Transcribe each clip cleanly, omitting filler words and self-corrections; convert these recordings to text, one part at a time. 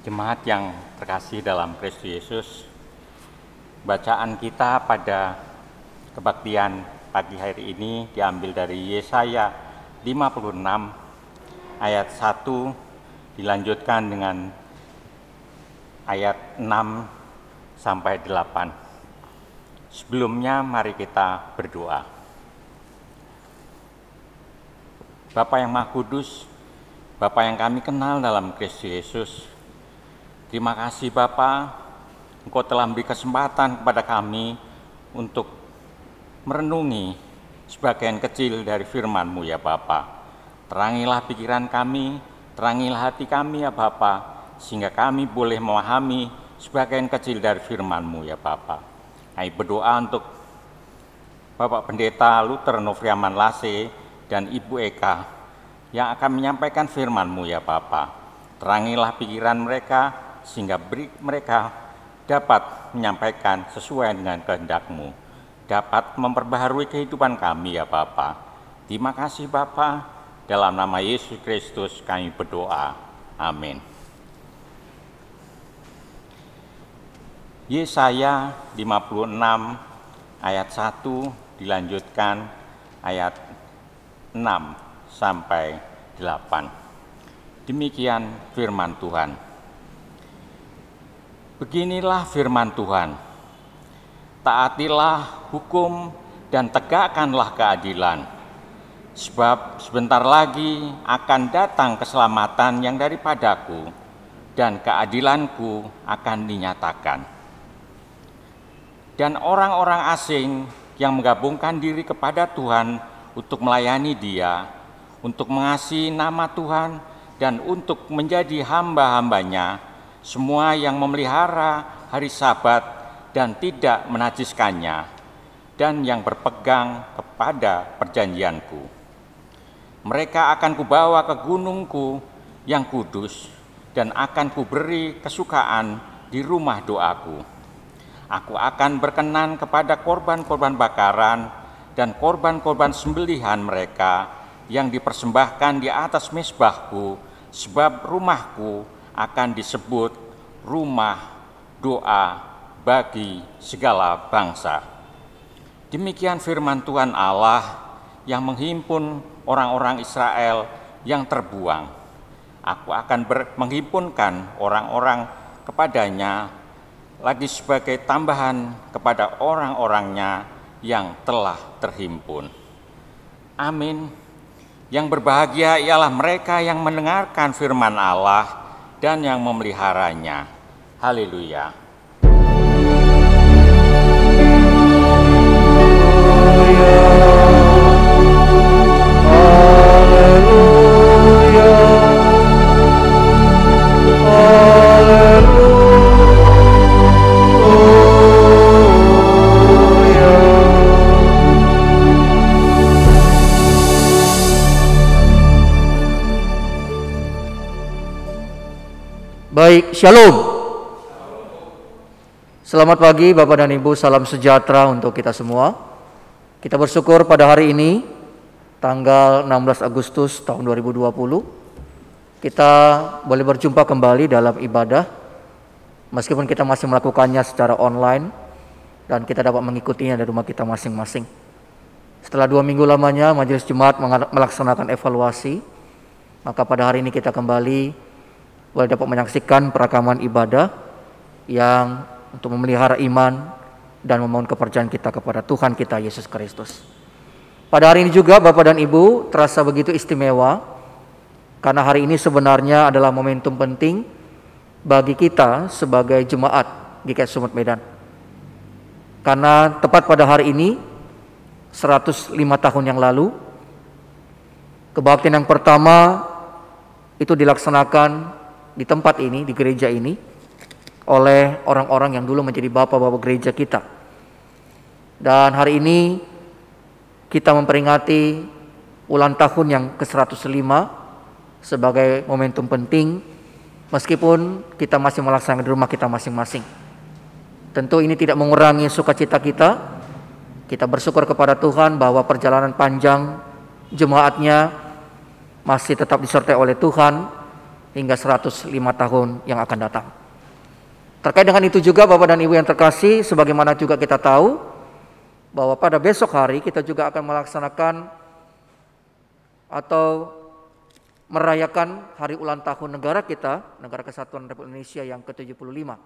Jemaat yang terkasih dalam Kristus Yesus, bacaan kita pada kebaktian pagi hari ini diambil dari Yesaya 56 ayat 1 dilanjutkan dengan ayat 6 sampai 8. Sebelumnya mari kita berdoa. Bapa yang Maha Kudus, Bapa yang kami kenal dalam Kristus Yesus, terima kasih Bapa, Engkau telah memberi kesempatan kepada kami untuk merenungi sebagian kecil dari firman-Mu ya Bapa. Terangilah pikiran kami, terangilah hati kami ya Bapa, sehingga kami boleh memahami sebagian kecil dari firman-Mu ya Bapa. Kami berdoa untuk Bapak Pendeta Luther Novriaman Lase dan Ibu Eka yang akan menyampaikan firman-Mu ya Bapa. Terangilah pikiran mereka sehingga mereka dapat menyampaikan sesuai dengan kehendak-Mu, dapat memperbaharui kehidupan kami ya Bapa. Terima kasih Bapa, dalam nama Yesus Kristus kami berdoa. Amin. Yesaya 56 ayat 1 dilanjutkan ayat 6 sampai 8. Demikian firman Tuhan. Beginilah firman Tuhan, taatilah hukum dan tegakkanlah keadilan, sebab sebentar lagi akan datang keselamatan yang daripadaku, dan keadilanku akan dinyatakan. Dan orang-orang asing yang menggabungkan diri kepada Tuhan untuk melayani Dia, untuk mengasihi nama Tuhan, dan untuk menjadi hamba-hambanya, semua yang memelihara hari Sabat dan tidak menajiskannya, dan yang berpegang kepada perjanjianku. Mereka akan kubawa ke gunungku yang kudus, dan akan kuberi kesukaan di rumah doaku. Aku akan berkenan kepada korban-korban bakaran dan korban-korban sembelihan mereka yang dipersembahkan di atas mezbahku, sebab rumahku akan disebut rumah doa bagi segala bangsa. Demikian firman Tuhan Allah yang menghimpun orang-orang Israel yang terbuang. Aku akan menghimpunkan orang-orang kepadanya lagi sebagai tambahan kepada orang-orangnya yang telah terhimpun. Amin. Yang berbahagia ialah mereka yang mendengarkan firman Allah dan yang memeliharanya. Haleluya. Baik, shalom. Selamat pagi Bapak dan Ibu, salam sejahtera untuk kita semua. Kita bersyukur pada hari ini, tanggal 16 Agustus tahun 2020, kita boleh berjumpa kembali dalam ibadah, meskipun kita masih melakukannya secara online, dan kita dapat mengikutinya dari rumah kita masing-masing. Setelah 2 minggu lamanya Majelis Jemaat melaksanakan evaluasi, maka pada hari ini kita kembali boleh dapat menyaksikan perakaman ibadah yang untuk memelihara iman dan memohon kepercayaan kita kepada Tuhan kita Yesus Kristus. Pada hari ini juga Bapak dan Ibu terasa begitu istimewa, karena hari ini sebenarnya adalah momentum penting bagi kita sebagai jemaat GKI Sumut Medan. Karena tepat pada hari ini 105 tahun yang lalu, kebaktian yang pertama itu dilaksanakan di tempat ini, di gereja ini, oleh orang-orang yang dulu menjadi bapak-bapak gereja kita. Dan hari ini kita memperingati ulang tahun yang ke-105 sebagai momentum penting, meskipun kita masih melaksanakan di rumah kita masing-masing. Tentu ini tidak mengurangi sukacita kita. Kita bersyukur kepada Tuhan bahwa perjalanan panjang jemaatnya masih tetap disertai oleh Tuhan, hingga 105 tahun yang akan datang. Terkait dengan itu juga Bapak dan Ibu yang terkasih, sebagaimana juga kita tahu bahwa pada besok hari kita juga akan melaksanakan atau merayakan hari ulang tahun negara kita, Negara Kesatuan Republik Indonesia yang ke-75.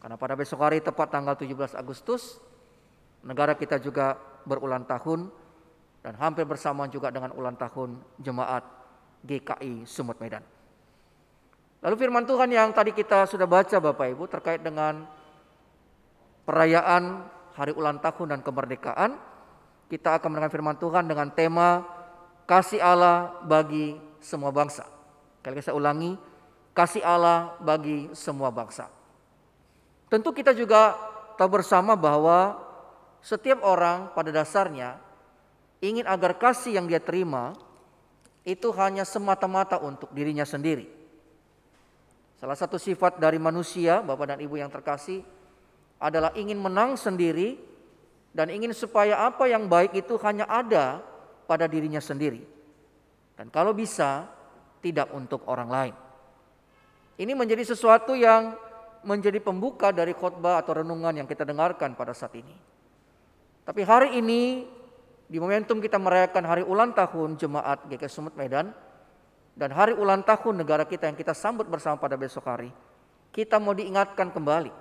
Karena pada besok hari tepat tanggal 17 Agustus, negara kita juga berulang tahun dan hampir bersamaan juga dengan ulang tahun Jemaat GKI Sumut Medan. Lalu firman Tuhan yang tadi kita sudah baca Bapak Ibu terkait dengan perayaan hari ulang tahun dan kemerdekaan, kita akan mendengar firman Tuhan dengan tema kasih Allah bagi semua bangsa. Kali saya ulangi, kasih Allah bagi semua bangsa. Tentu kita juga tahu bersama bahwa setiap orang pada dasarnya ingin agar kasih yang dia terima itu hanya semata-mata untuk dirinya sendiri. Salah satu sifat dari manusia, Bapak dan Ibu yang terkasih, adalah ingin menang sendiri dan ingin supaya apa yang baik itu hanya ada pada dirinya sendiri. Dan kalau bisa, tidak untuk orang lain. Ini menjadi sesuatu yang menjadi pembuka dari khotbah atau renungan yang kita dengarkan pada saat ini. Tapi hari ini, di momentum kita merayakan hari ulang tahun Jemaat GKI Sumut Medan, dan hari ulang tahun negara kita yang kita sambut bersama pada besok hari, kita mau diingatkan kembali.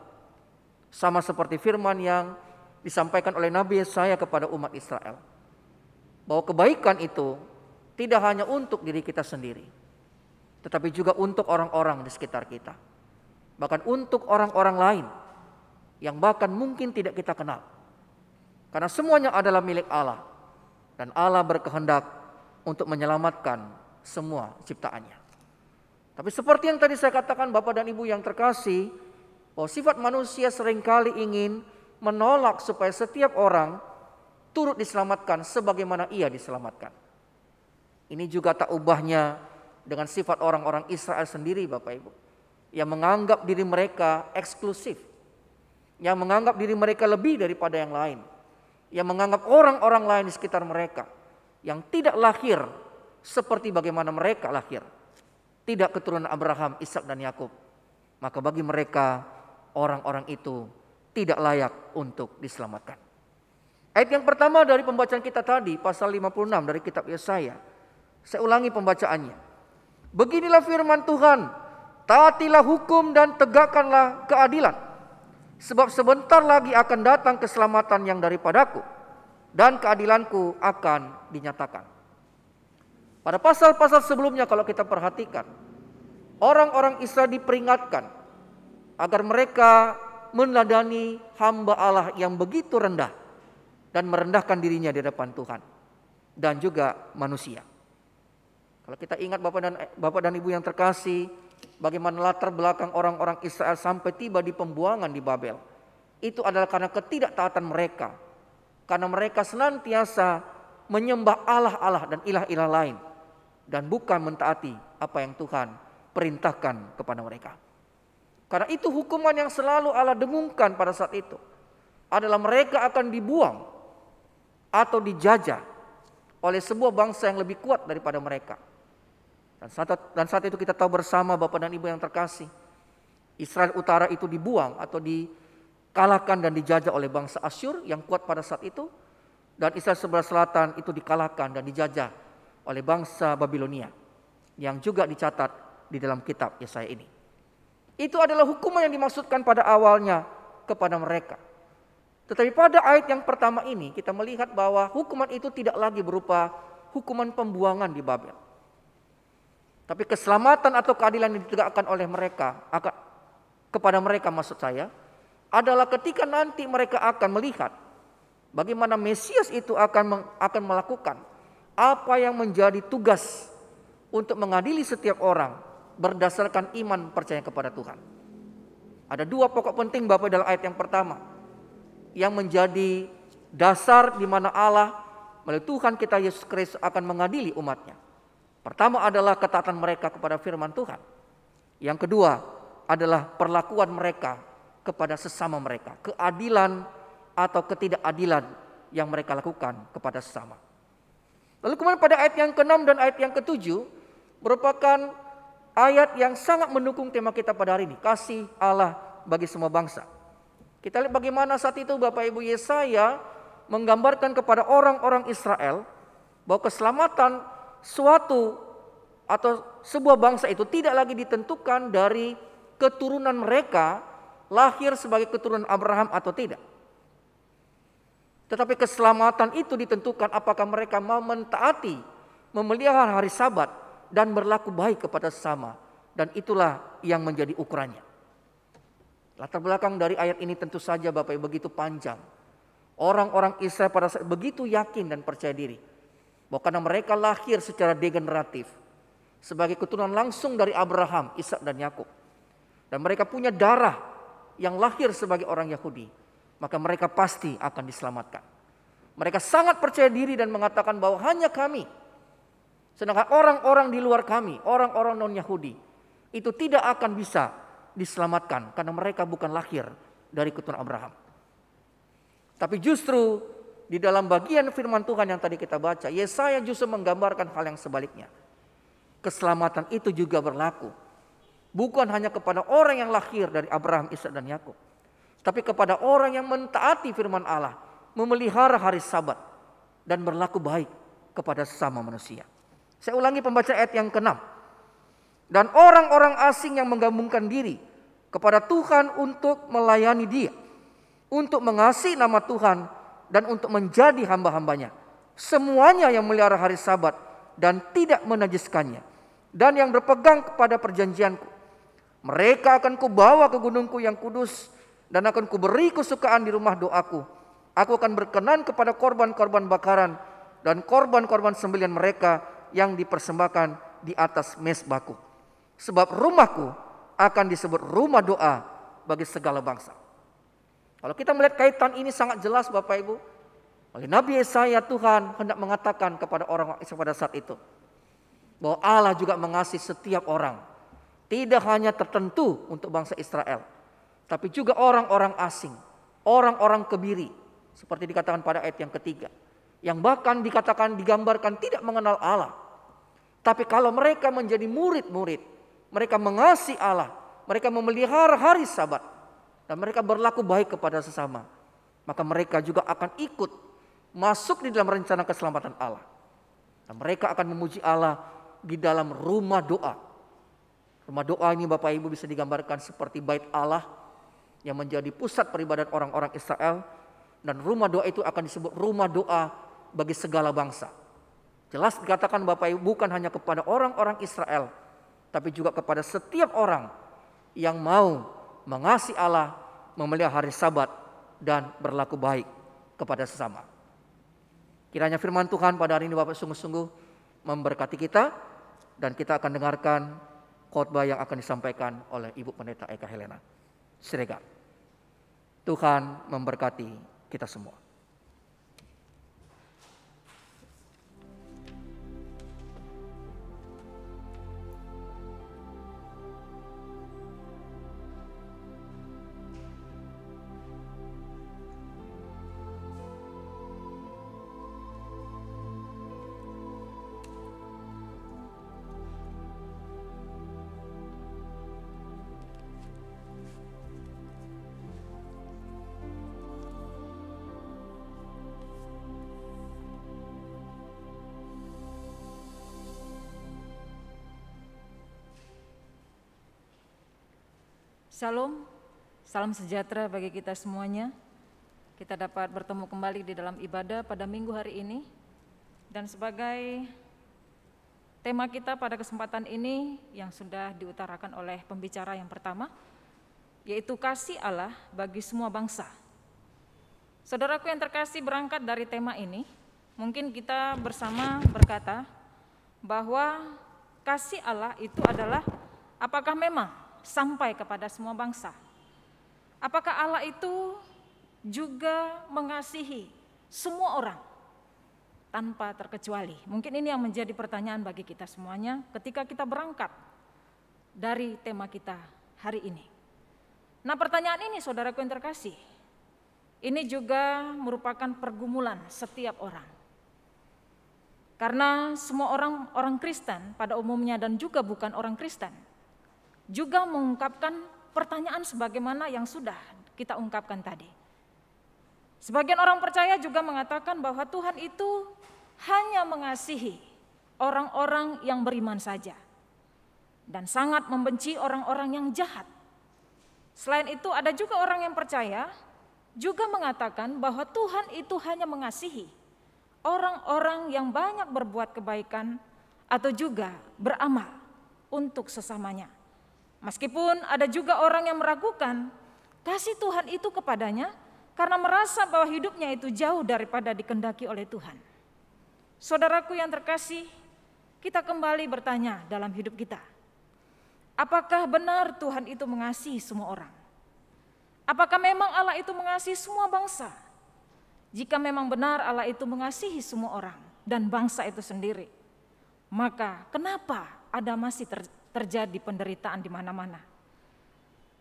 Sama seperti firman yang disampaikan oleh Nabi Yesaya kepada umat Israel. Bahwa kebaikan itu tidak hanya untuk diri kita sendiri, tetapi juga untuk orang-orang di sekitar kita. Bahkan untuk orang-orang lain yang bahkan mungkin tidak kita kenal. Karena semuanya adalah milik Allah. Dan Allah berkehendak untuk menyelamatkan semua ciptaannya. Tapi seperti yang tadi saya katakan Bapak dan Ibu yang terkasih, bahwa sifat manusia seringkali ingin menolak supaya setiap orang turut diselamatkan sebagaimana ia diselamatkan. Ini juga tak ubahnya dengan sifat orang-orang Israel sendiri Bapak Ibu, yang menganggap diri mereka eksklusif, yang menganggap diri mereka lebih daripada yang lain, yang menganggap orang-orang lain di sekitar mereka yang tidak lahir seperti bagaimana mereka lahir, tidak keturunan Abraham, Ishak dan Yakub, maka bagi mereka orang-orang itu tidak layak untuk diselamatkan. Ayat yang pertama dari pembacaan kita tadi, pasal 56 dari kitab Yesaya. Saya ulangi pembacaannya. Beginilah firman Tuhan, taatilah hukum dan tegakkanlah keadilan, sebab sebentar lagi akan datang keselamatan yang daripadaku, dan keadilanku akan dinyatakan. Pada pasal-pasal sebelumnya kalau kita perhatikan, orang-orang Israel diperingatkan agar mereka meneladani hamba Allah yang begitu rendah dan merendahkan dirinya di depan Tuhan dan juga manusia. Kalau kita ingat Bapak dan Ibu yang terkasih, bagaimana latar belakang orang-orang Israel sampai tiba di pembuangan di Babel, itu adalah karena ketidaktaatan mereka. Karena mereka senantiasa menyembah Allah-Allah dan ilah-ilah lain dan bukan mentaati apa yang Tuhan perintahkan kepada mereka. Karena itu hukuman yang selalu Allah dengungkan pada saat itu adalah mereka akan dibuang atau dijajah oleh sebuah bangsa yang lebih kuat daripada mereka. Dan saat itu kita tahu bersama Bapak dan Ibu yang terkasih, Israel Utara itu dibuang atau dikalahkan dan dijajah oleh bangsa Asyur yang kuat pada saat itu, dan Israel sebelah selatan itu dikalahkan dan dijajah oleh bangsa Babilonia yang juga dicatat di dalam kitab Yesaya ini. Itu adalah hukuman yang dimaksudkan pada awalnya kepada mereka. Tetapi pada ayat yang pertama ini kita melihat bahwa hukuman itu tidak lagi berupa hukuman pembuangan di Babel. Tapi keselamatan atau keadilan yang ditegakkan oleh mereka kepada mereka maksud saya adalah ketika nanti mereka akan melihat bagaimana Mesias itu akan melakukan apa yang menjadi tugas untuk mengadili setiap orang berdasarkan iman percaya kepada Tuhan. Ada dua pokok penting Bapak dalam ayat yang pertama yang menjadi dasar di mana Allah melalui Tuhan kita Yesus Kristus akan mengadili umatnya. Pertama adalah ketaatan mereka kepada firman Tuhan. Yang kedua adalah perlakuan mereka kepada sesama mereka, keadilan atau ketidakadilan yang mereka lakukan kepada sesama. Lalu kemudian pada ayat yang ke-6 dan ayat yang ke-7 merupakan ayat yang sangat mendukung tema kita pada hari ini, kasih Allah bagi semua bangsa. Kita lihat bagaimana saat itu Bapak Ibu Yesaya menggambarkan kepada orang-orang Israel bahwa keselamatan suatu atau sebuah bangsa itu tidak lagi ditentukan dari keturunan mereka lahir sebagai keturunan Abraham atau tidak. Tetapi keselamatan itu ditentukan apakah mereka mau mentaati, memelihara hari Sabat dan berlaku baik kepada sesama, dan itulah yang menjadi ukurannya. Latar belakang dari ayat ini tentu saja Bapak Ibu begitu panjang. Orang-orang Israel pada saat begitu yakin dan percaya diri bahwa karena mereka lahir secara degeneratif sebagai keturunan langsung dari Abraham, Ishak dan Yakub, dan mereka punya darah yang lahir sebagai orang Yahudi, maka mereka pasti akan diselamatkan. Mereka sangat percaya diri dan mengatakan bahwa hanya kami, sedangkan orang-orang di luar kami, orang-orang non-Yahudi, itu tidak akan bisa diselamatkan karena mereka bukan lahir dari keturunan Abraham. Tapi justru di dalam bagian firman Tuhan yang tadi kita baca, Yesaya justru menggambarkan hal yang sebaliknya. Keselamatan itu juga berlaku bukan hanya kepada orang yang lahir dari Abraham, Ishak dan Yakub, tapi kepada orang yang mentaati firman Allah, memelihara hari Sabat dan berlaku baik kepada sesama manusia. Saya ulangi pembacaan ayat yang ke-6. Dan orang-orang asing yang menggabungkan diri kepada Tuhan untuk melayani Dia, untuk mengasihi nama Tuhan dan untuk menjadi hamba-hambanya, semuanya yang melihara hari Sabat dan tidak menajiskannya, dan yang berpegang kepada perjanjianku, mereka akan kubawa ke gunungku yang kudus dan akan kuberi kesukaan di rumah doaku. Aku akan berkenan kepada korban-korban bakaran dan korban-korban sembelihan mereka yang dipersembahkan di atas mezbahku. Sebab rumahku akan disebut rumah doa bagi segala bangsa. Kalau kita melihat kaitan ini sangat jelas Bapak Ibu. Oleh Nabi Yesaya, Tuhan hendak mengatakan kepada orang Israel pada saat itu bahwa Allah juga mengasihi setiap orang. Tidak hanya tertentu untuk bangsa Israel, tapi juga orang-orang asing, orang-orang kebiri, seperti dikatakan pada ayat yang ketiga, yang bahkan dikatakan digambarkan tidak mengenal Allah. Tapi kalau mereka menjadi murid-murid, mereka mengasihi Allah, mereka memelihara hari Sabat, dan mereka berlaku baik kepada sesama, maka mereka juga akan ikut masuk di dalam rencana keselamatan Allah. Dan mereka akan memuji Allah di dalam rumah doa. Rumah doa ini Bapak Ibu bisa digambarkan seperti bait Allah yang menjadi pusat peribadatan orang-orang Israel, dan rumah doa itu akan disebut rumah doa bagi segala bangsa. Jelas dikatakan Bapak Ibu bukan hanya kepada orang-orang Israel, tapi juga kepada setiap orang yang mau mengasihi Allah, memelihara hari Sabat dan berlaku baik kepada sesama. Kiranya firman Tuhan pada hari ini Bapak sungguh-sungguh memberkati kita, dan kita akan dengarkan khotbah yang akan disampaikan oleh Ibu Pendeta Eka Helena Siregar. Tuhan memberkati kita semua. Shalom, salam sejahtera bagi kita semuanya. Kita dapat bertemu kembali di dalam ibadah pada minggu hari ini. Dan sebagai tema kita pada kesempatan ini yang sudah diutarakan oleh pembicara yang pertama, yaitu kasih Allah bagi semua bangsa. Saudaraku yang terkasih, berangkat dari tema ini, mungkin kita bersama berkata bahwa kasih Allah itu adalah apakah memang sampai kepada semua bangsa? Apakah Allah itu juga mengasihi semua orang tanpa terkecuali? Mungkin ini yang menjadi pertanyaan bagi kita semuanya ketika kita berangkat dari tema kita hari ini. Nah, pertanyaan ini saudaraku yang terkasih, ini juga merupakan pergumulan setiap orang. Karena semua orang Kristen pada umumnya dan juga bukan orang Kristen juga mengungkapkan pertanyaan sebagaimana yang sudah kita ungkapkan tadi. Sebagian orang percaya juga mengatakan bahwa Tuhan itu hanya mengasihi orang-orang yang beriman saja dan sangat membenci orang-orang yang jahat. Selain itu ada juga orang yang percaya juga mengatakan bahwa Tuhan itu hanya mengasihi orang-orang yang banyak berbuat kebaikan atau juga beramal untuk sesamanya. Meskipun ada juga orang yang meragukan kasih Tuhan itu kepadanya karena merasa bahwa hidupnya itu jauh daripada dikehendaki oleh Tuhan. Saudaraku yang terkasih, kita kembali bertanya dalam hidup kita. Apakah benar Tuhan itu mengasihi semua orang? Apakah memang Allah itu mengasihi semua bangsa? Jika memang benar Allah itu mengasihi semua orang dan bangsa itu sendiri, maka kenapa ada masih terjadi penderitaan di mana-mana?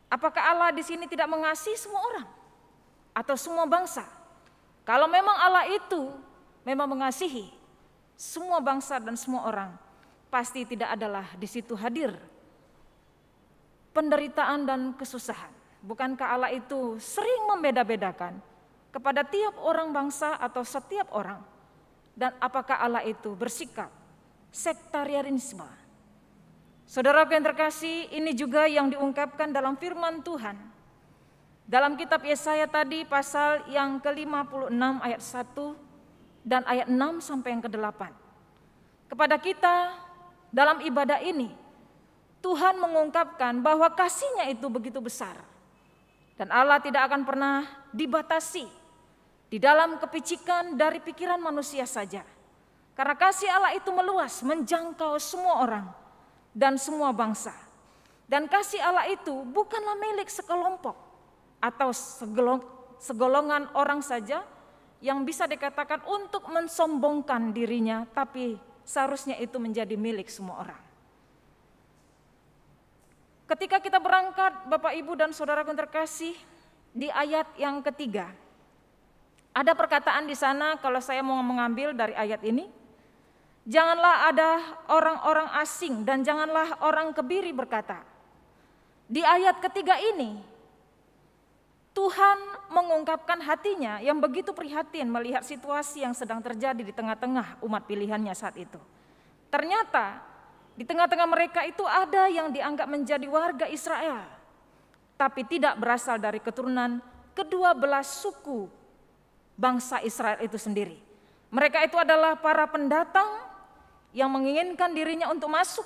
Apakah Allah di sini tidak mengasihi semua orang atau semua bangsa? Kalau memang Allah itu memang mengasihi semua bangsa dan semua orang, pasti tidak adalah di situ hadir penderitaan dan kesusahan. Bukankah Allah itu sering membeda-bedakan kepada tiap orang bangsa atau setiap orang? Dan apakah Allah itu bersikap sektarianisme? Saudaraku yang terkasih, ini juga yang diungkapkan dalam firman Tuhan. Dalam kitab Yesaya tadi pasal yang ke-56 ayat 1 dan ayat 6 sampai yang ke-8. Kepada kita dalam ibadah ini, Tuhan mengungkapkan bahwa kasih-Nya itu begitu besar. Dan Allah tidak akan pernah dibatasi di dalam kepicikan dari pikiran manusia saja. Karena kasih Allah itu meluas, menjangkau semua orang dan semua bangsa. Dan kasih Allah itu bukanlah milik sekelompok atau segolongan orang saja yang bisa dikatakan untuk mensombongkan dirinya, tapi seharusnya itu menjadi milik semua orang. Ketika kita berangkat, Bapak, Ibu, dan saudaraku yang terkasih, di ayat yang ketiga, ada perkataan di sana, kalau saya mau mengambil dari ayat ini, janganlah ada orang-orang asing dan janganlah orang kebiri berkata. Di ayat ketiga ini, Tuhan mengungkapkan hatinya yang begitu prihatin melihat situasi yang sedang terjadi di tengah-tengah umat pilihannya saat itu. Ternyata di tengah-tengah mereka itu ada yang dianggap menjadi warga Israel, tapi tidak berasal dari keturunan kedua belah suku bangsa Israel itu sendiri. Mereka itu adalah para pendatang yang menginginkan dirinya untuk masuk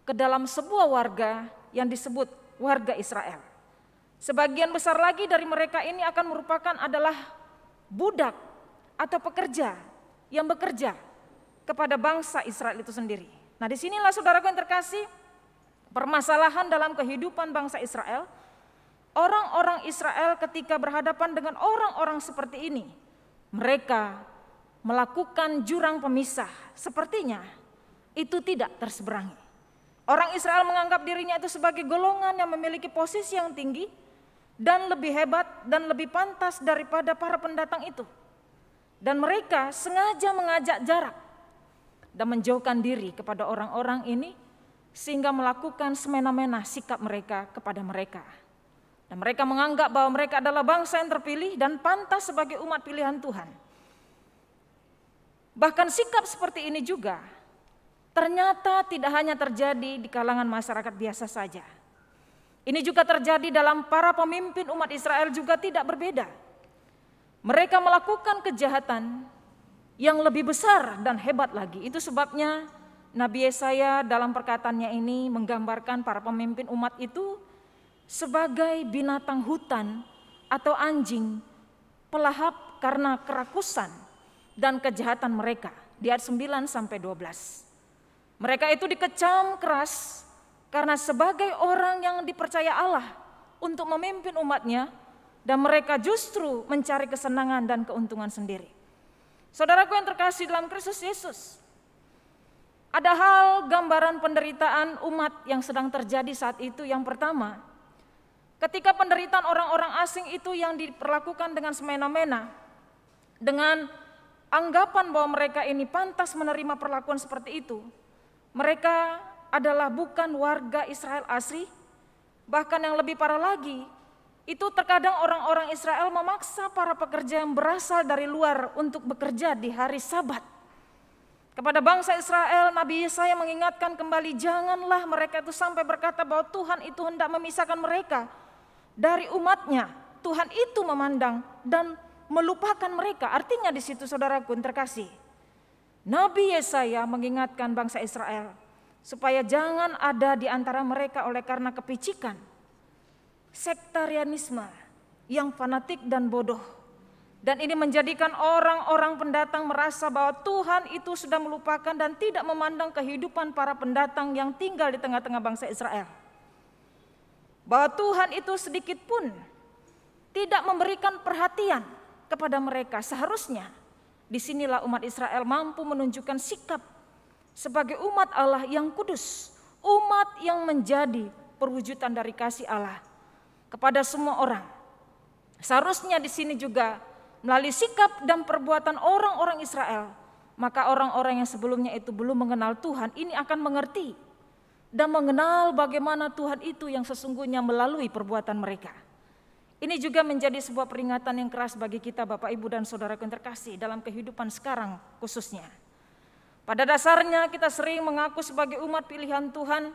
ke dalam sebuah warga yang disebut warga Israel. Sebagian besar lagi dari mereka ini akan merupakan adalah budak atau pekerja yang bekerja kepada bangsa Israel itu sendiri. Nah, disinilah saudaraku yang terkasih, permasalahan dalam kehidupan bangsa Israel. Orang-orang Israel ketika berhadapan dengan orang-orang seperti ini, mereka melakukan jurang pemisah. Sepertinya itu tidak terseberangi. Orang Israel menganggap dirinya itu sebagai golongan yang memiliki posisi yang tinggi dan lebih hebat dan lebih pantas daripada para pendatang itu. Dan mereka sengaja mengajak jarak dan menjauhkan diri kepada orang-orang ini sehingga melakukan semena-mena sikap mereka kepada mereka. Dan mereka menganggap bahwa mereka adalah bangsa yang terpilih dan pantas sebagai umat pilihan Tuhan. Bahkan sikap seperti ini juga ternyata tidak hanya terjadi di kalangan masyarakat biasa saja. Ini juga terjadi dalam para pemimpin umat Israel juga tidak berbeda. Mereka melakukan kejahatan yang lebih besar dan hebat lagi. Itu sebabnya Nabi Yesaya dalam perkataannya ini menggambarkan para pemimpin umat itu sebagai binatang hutan atau anjing pelahap karena kerakusan dan kejahatan mereka. Di ayat 9 sampai 12. Mereka itu dikecam keras karena sebagai orang yang dipercaya Allah untuk memimpin umatnya, dan mereka justru mencari kesenangan dan keuntungan sendiri. Saudaraku yang terkasih dalam Kristus Yesus, ada hal gambaran penderitaan umat yang sedang terjadi saat itu. Yang pertama, ketika penderitaan orang-orang asing itu yang diperlakukan dengan semena-mena, dengan anggapan bahwa mereka ini pantas menerima perlakuan seperti itu. Mereka adalah bukan warga Israel asli, bahkan yang lebih parah lagi, itu terkadang orang-orang Israel memaksa para pekerja yang berasal dari luar untuk bekerja di hari Sabat. Kepada bangsa Israel, Nabi Yesaya mengingatkan kembali, janganlah mereka itu sampai berkata bahwa Tuhan itu hendak memisahkan mereka dari umatnya. Tuhan itu memandang dan melupakan mereka. Artinya di situ saudaraku yang terkasih, Nabi Yesaya mengingatkan bangsa Israel supaya jangan ada di antara mereka oleh karena kepicikan, sektarianisme yang fanatik dan bodoh. Dan ini menjadikan orang-orang pendatang merasa bahwa Tuhan itu sudah melupakan dan tidak memandang kehidupan para pendatang yang tinggal di tengah-tengah bangsa Israel. Bahwa Tuhan itu sedikit pun tidak memberikan perhatian kepada mereka. Seharusnya disinilah umat Israel mampu menunjukkan sikap sebagai umat Allah yang kudus, umat yang menjadi perwujudan dari kasih Allah kepada semua orang. Seharusnya di sini juga melalui sikap dan perbuatan orang-orang Israel, maka orang-orang yang sebelumnya itu belum mengenal Tuhan ini akan mengerti dan mengenal bagaimana Tuhan itu yang sesungguhnya melalui perbuatan mereka. Ini juga menjadi sebuah peringatan yang keras bagi kita Bapak Ibu dan Saudara yang terkasih dalam kehidupan sekarang khususnya. Pada dasarnya kita sering mengaku sebagai umat pilihan Tuhan,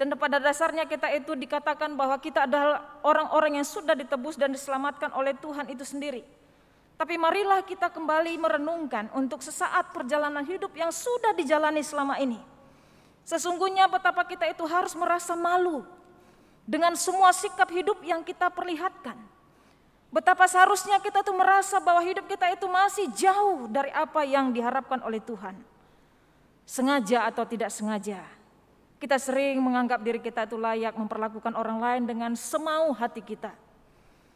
dan pada dasarnya kita itu dikatakan bahwa kita adalah orang-orang yang sudah ditebus dan diselamatkan oleh Tuhan itu sendiri. Tapi marilah kita kembali merenungkan untuk sesaat perjalanan hidup yang sudah dijalani selama ini. Sesungguhnya betapa kita itu harus merasa malu dengan semua sikap hidup yang kita perlihatkan. Betapa seharusnya kita tuh merasa bahwa hidup kita itu masih jauh dari apa yang diharapkan oleh Tuhan. Sengaja atau tidak sengaja, kita sering menganggap diri kita itu layak memperlakukan orang lain dengan semau hati kita.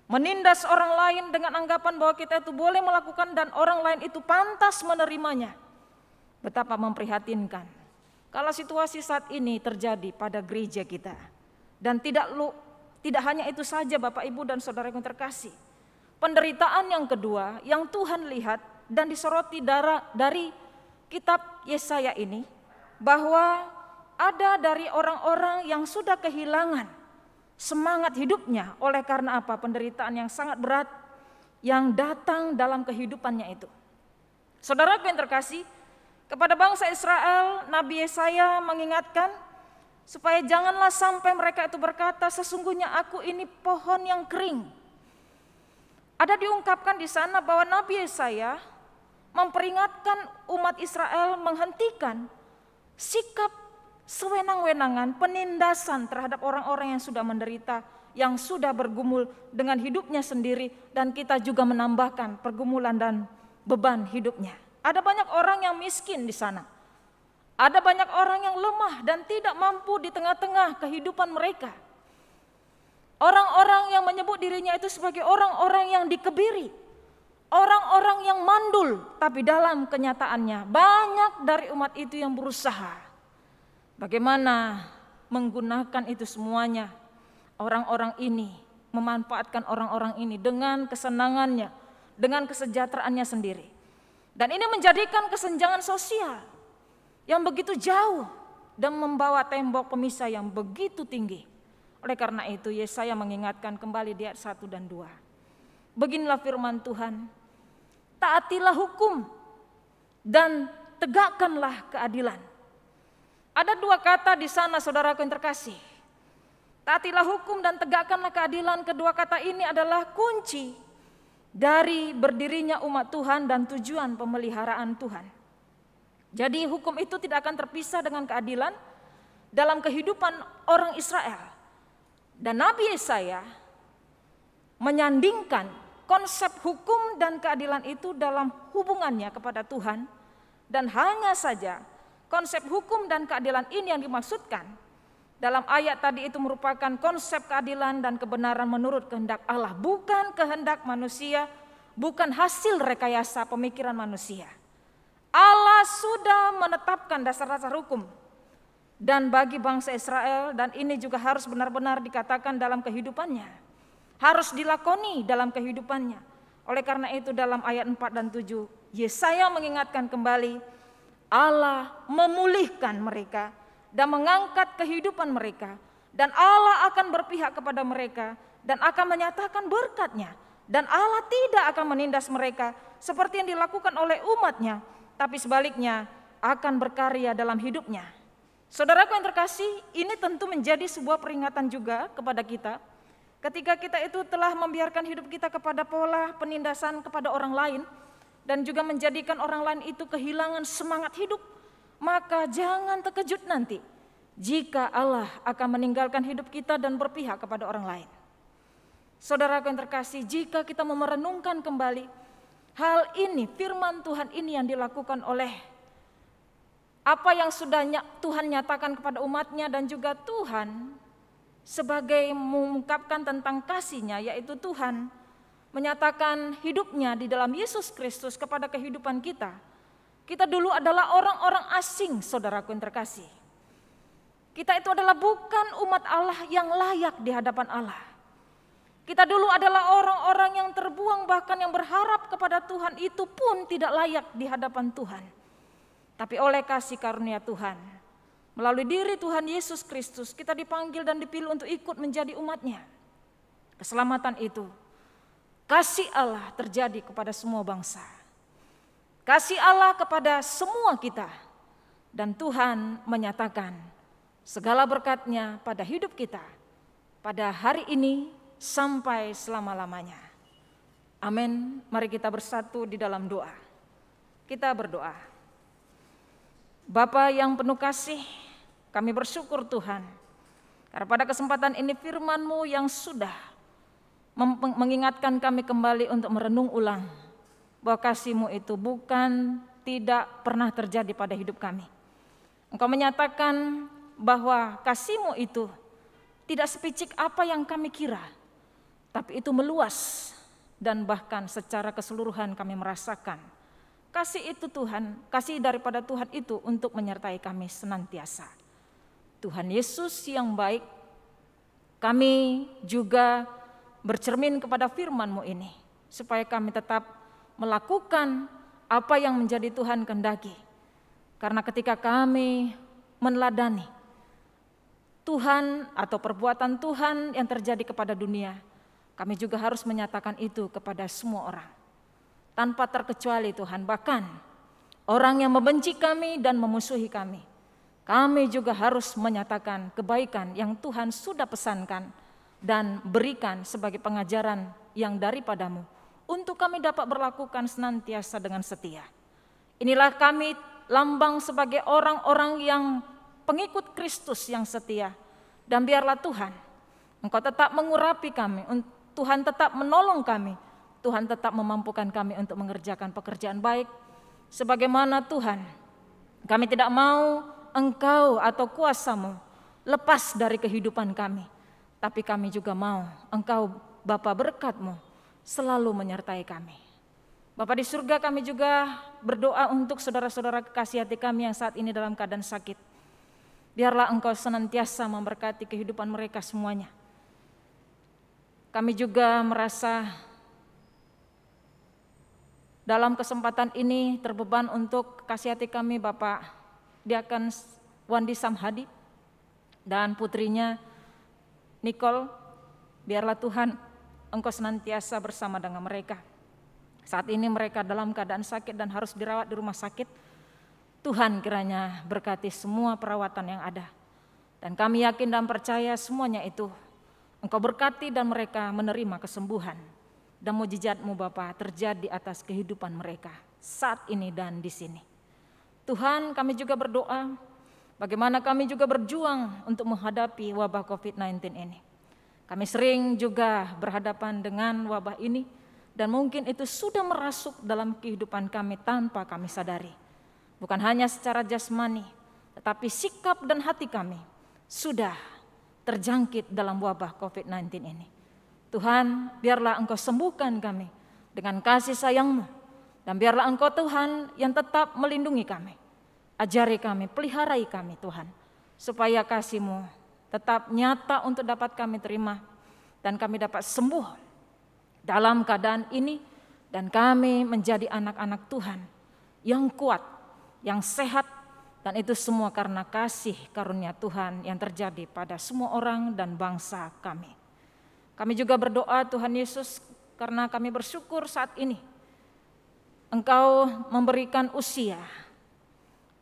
Menindas orang lain dengan anggapan bahwa kita itu boleh melakukan dan orang lain itu pantas menerimanya. Betapa memprihatinkan kalau situasi saat ini terjadi pada gereja kita. Dan tidak hanya itu saja Bapak Ibu dan Saudara yang terkasih. Penderitaan yang kedua yang Tuhan lihat dan disoroti dari kitab Yesaya ini, bahwa ada dari orang-orang yang sudah kehilangan semangat hidupnya oleh karena apa? Penderitaan yang sangat berat yang datang dalam kehidupannya itu. Saudara yang terkasih, kepada bangsa Israel, Nabi Yesaya mengingatkan supaya janganlah sampai mereka itu berkata, sesungguhnya aku ini pohon yang kering. Ada diungkapkan di sana bahwa Nabi Yesaya memperingatkan umat Israel menghentikan sikap sewenang-wenangan, penindasan terhadap orang-orang yang sudah menderita, yang sudah bergumul dengan hidupnya sendiri, dan kita juga menambahkan pergumulan dan beban hidupnya. Ada banyak orang yang miskin di sana. Ada banyak orang yang lemah dan tidak mampu di tengah-tengah kehidupan mereka. Orang-orang yang menyebut dirinya itu sebagai orang-orang yang dikebiri. Orang-orang yang mandul, tapi dalam kenyataannya banyak dari umat itu yang berusaha. Bagaimana menggunakan itu semuanya. Orang-orang ini memanfaatkan orang-orang ini dengan kesenangannya, dengan kesejahteraannya sendiri. Dan ini menjadikan kesenjangan sosial yang begitu jauh dan membawa tembok pemisah yang begitu tinggi. Oleh karena itu Yesaya mengingatkan kembali di ayat 1 dan 2. Beginilah firman Tuhan, taatilah hukum dan tegakkanlah keadilan. Ada dua kata di sana saudaraku yang terkasih. Taatilah hukum dan tegakkanlah keadilan. Kedua kata ini adalah kunci dari berdirinya umat Tuhan dan tujuan pemeliharaan Tuhan. Jadi hukum itu tidak akan terpisah dengan keadilan dalam kehidupan orang Israel. Dan Nabi Yesaya menyandingkan konsep hukum dan keadilan itu dalam hubungannya kepada Tuhan. Dan hanya saja konsep hukum dan keadilan ini yang dimaksudkan dalam ayat tadi itu merupakan konsep keadilan dan kebenaran menurut kehendak Allah. Bukan kehendak manusia, bukan hasil rekayasa pemikiran manusia. Allah sudah menetapkan dasar-dasar hukum dan bagi bangsa Israel, dan ini juga harus benar-benar dikatakan dalam kehidupannya, harus dilakoni dalam kehidupannya. Oleh karena itu dalam ayat 4 dan 7 Yesaya mengingatkan kembali, Allah memulihkan mereka dan mengangkat kehidupan mereka, dan Allah akan berpihak kepada mereka dan akan menyatakan berkat-Nya, dan Allah tidak akan menindas mereka seperti yang dilakukan oleh umat-Nya, tapi sebaliknya akan berkarya dalam hidupnya. Saudaraku yang terkasih, ini tentu menjadi sebuah peringatan juga kepada kita. Ketika kita itu telah membiarkan hidup kita kepada pola penindasan kepada orang lain, dan juga menjadikan orang lain itu kehilangan semangat hidup, maka jangan terkejut nanti jika Allah akan meninggalkan hidup kita dan berpihak kepada orang lain. Saudaraku yang terkasih, jika kita merenungkan kembali hal ini, firman Tuhan ini yang dilakukan oleh apa yang sudah Tuhan nyatakan kepada umat-Nya, dan juga Tuhan sebagai mengungkapkan tentang kasih-Nya, yaitu Tuhan menyatakan hidupnya di dalam Yesus Kristus kepada kehidupan kita. Kita dulu adalah orang-orang asing, saudaraku yang terkasih. Kita itu adalah bukan umat Allah yang layak di hadapan Allah. Kita dulu adalah orang-orang yang terbuang, bahkan yang berharap kepada Tuhan itu pun tidak layak di hadapan Tuhan. Tapi oleh kasih karunia Tuhan, melalui diri Tuhan Yesus Kristus, kita dipanggil dan dipilih untuk ikut menjadi umat-Nya. Keselamatan itu, kasih Allah terjadi kepada semua bangsa. Kasih Allah kepada semua kita. Dan Tuhan menyatakan segala berkat-Nya pada hidup kita, pada hari ini sampai selama-lamanya. Amin. Mari kita bersatu di dalam doa. Kita berdoa. Bapa yang penuh kasih, kami bersyukur Tuhan, karena pada kesempatan ini firman-Mu yang sudah mengingatkan kami kembali untuk merenung ulang bahwa kasih-Mu itu bukan tidak pernah terjadi pada hidup kami. Engkau menyatakan bahwa kasih-Mu itu tidak sepicik apa yang kami kira, tapi itu meluas dan bahkan secara keseluruhan kami merasakan kasih itu Tuhan, kasih daripada Tuhan itu untuk menyertai kami senantiasa. Tuhan Yesus yang baik, kami juga bercermin kepada firman-Mu ini, supaya kami tetap melakukan apa yang menjadi Tuhan kehendaki. Karena ketika kami meneladani Tuhan atau perbuatan Tuhan yang terjadi kepada dunia, kami juga harus menyatakan itu kepada semua orang. Tanpa terkecuali Tuhan, bahkan orang yang membenci kami dan memusuhi kami, kami juga harus menyatakan kebaikan yang Tuhan sudah pesankan dan berikan sebagai pengajaran yang daripada-Mu, untuk kami dapat berlakukan senantiasa dengan setia. Inilah kami lambang sebagai orang-orang yang pengikut Kristus yang setia. Dan biarlah Tuhan, Engkau tetap mengurapi kami, Tuhan tetap menolong kami, Tuhan tetap memampukan kami untuk mengerjakan pekerjaan baik. Sebagaimana Tuhan, kami tidak mau Engkau atau kuasa-Mu lepas dari kehidupan kami, tapi kami juga mau Engkau Bapa berkat-Mu selalu menyertai kami. Bapa di surga, kami juga berdoa untuk saudara-saudara kekasih hati kami yang saat ini dalam keadaan sakit. Biarlah Engkau senantiasa memberkati kehidupan mereka semuanya. Kami juga merasa dalam kesempatan ini terbeban untuk kasih hati kami Bapak Diaken Wandi Samhadi dan putrinya Nicole. Biarlah Tuhan Engkau senantiasa bersama dengan mereka. Saat ini mereka dalam keadaan sakit dan harus dirawat di rumah sakit. Tuhan kiranya berkati semua perawatan yang ada. Dan kami yakin dan percaya semuanya itu Engkau berkati dan mereka menerima kesembuhan. Dan mujizat-Mu Bapa terjadi atas kehidupan mereka saat ini dan di sini. Tuhan, kami juga berdoa bagaimana kami juga berjuang untuk menghadapi wabah COVID-19 ini. Kami sering juga berhadapan dengan wabah ini dan mungkin itu sudah merasuk dalam kehidupan kami tanpa kami sadari. Bukan hanya secara jasmani, tetapi sikap dan hati kami sudah terjangkit dalam wabah COVID-19 ini. Tuhan, biarlah Engkau sembuhkan kami dengan kasih sayang-Mu. Dan biarlah Engkau Tuhan yang tetap melindungi kami. Ajari kami, peliharai kami Tuhan. Supaya kasih-Mu tetap nyata untuk dapat kami terima. Dan kami dapat sembuh dalam keadaan ini. dan kami menjadi anak-anak Tuhan yang kuat, yang sehat, dan itu semua karena kasih karunia Tuhan yang terjadi pada semua orang dan bangsa kami. Kami juga berdoa Tuhan Yesus karena kami bersyukur saat ini Engkau memberikan usia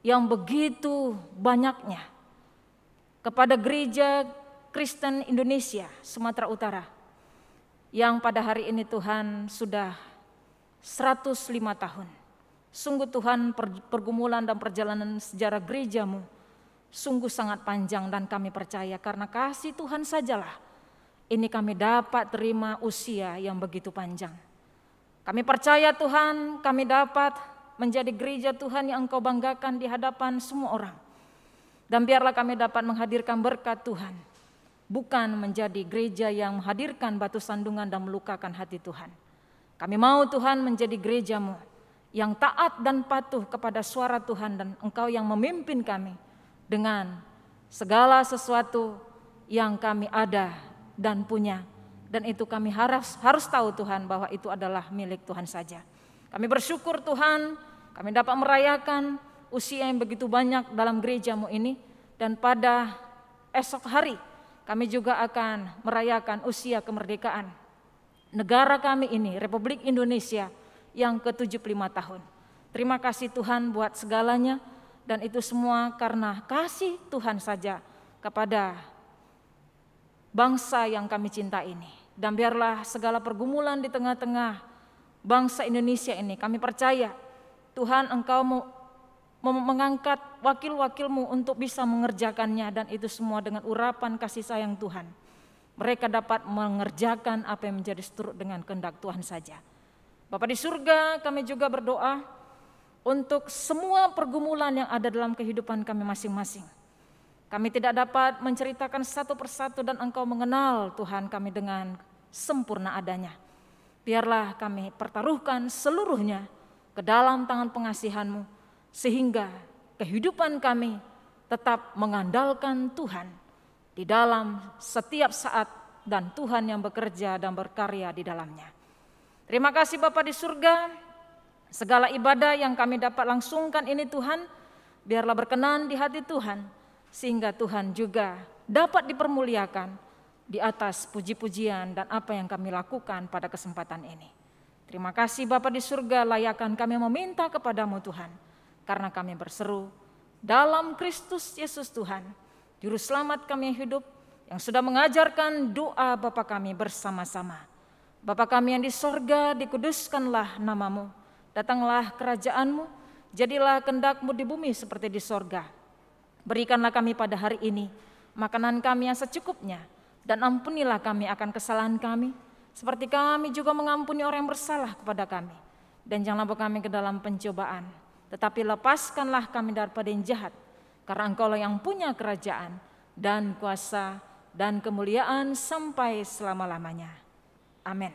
yang begitu banyaknya kepada gereja Kristen Indonesia Sumatera Utara yang pada hari ini Tuhan sudah 105 tahun. Sungguh Tuhan, pergumulan dan perjalanan sejarah gerejamu sungguh sangat panjang, dan kami percaya karena kasih Tuhan sajalah ini kami dapat terima usia yang begitu panjang. Kami percaya Tuhan, kami dapat menjadi gereja Tuhan yang Engkau banggakan di hadapan semua orang. Dan biarlah kami dapat menghadirkan berkat Tuhan, bukan menjadi gereja yang menghadirkan batu sandungan dan melukakan hati Tuhan. Kami mau Tuhan menjadi gereja-Mu yang taat dan patuh kepada suara Tuhan, dan Engkau yang memimpin kami dengan segala sesuatu yang kami ada dan punya. Dan itu kami harus tahu Tuhan bahwa itu adalah milik Tuhan saja. Kami bersyukur Tuhan, kami dapat merayakan usia yang begitu banyak dalam gereja-Mu ini. Dan pada esok hari kami juga akan merayakan usia kemerdekaan negara kami ini, Republik Indonesia yang ke-75 tahun. Terima kasih Tuhan buat segalanya, dan itu semua karena kasih Tuhan saja kepada bangsa yang kami cinta ini. Dan biarlah segala pergumulan di tengah-tengah bangsa Indonesia ini, kami percaya Tuhan Engkau mau mengangkat wakil-wakil-Mu untuk bisa mengerjakannya, dan itu semua dengan urapan kasih sayang Tuhan. Mereka dapat mengerjakan apa yang menjadi seturut dengan kehendak Tuhan saja. Bapa di surga, kami juga berdoa untuk semua pergumulan yang ada dalam kehidupan kami masing-masing. Kami tidak dapat menceritakan satu persatu, dan Engkau mengenal Tuhan kami dengan sempurna adanya. Biarlah kami pertaruhkan seluruhnya ke dalam tangan pengasihan-Mu, sehingga kehidupan kami tetap mengandalkan Tuhan di dalam setiap saat, dan Tuhan yang bekerja dan berkarya di dalamnya. Terima kasih Bapa di surga, segala ibadah yang kami dapat langsungkan ini Tuhan, biarlah berkenan di hati Tuhan, sehingga Tuhan juga dapat dipermuliakan di atas puji-pujian dan apa yang kami lakukan pada kesempatan ini. Terima kasih Bapa di surga, layakan kami meminta kepadamu Tuhan, karena kami berseru dalam Kristus Yesus Tuhan, Juru Selamat kami yang hidup, yang sudah mengajarkan doa Bapa kami bersama-sama. Bapa kami yang di sorga, dikuduskanlah nama-Mu, datanglah kerajaan-Mu, jadilah kehendak-Mu di bumi seperti di sorga. Berikanlah kami pada hari ini makanan kami yang secukupnya, dan ampunilah kami akan kesalahan kami, seperti kami juga mengampuni orang yang bersalah kepada kami. Dan janganlah bawa kami ke dalam pencobaan, tetapi lepaskanlah kami daripada yang jahat, karena Engkau-lah yang punya kerajaan dan kuasa dan kemuliaan sampai selama-lamanya. Amin.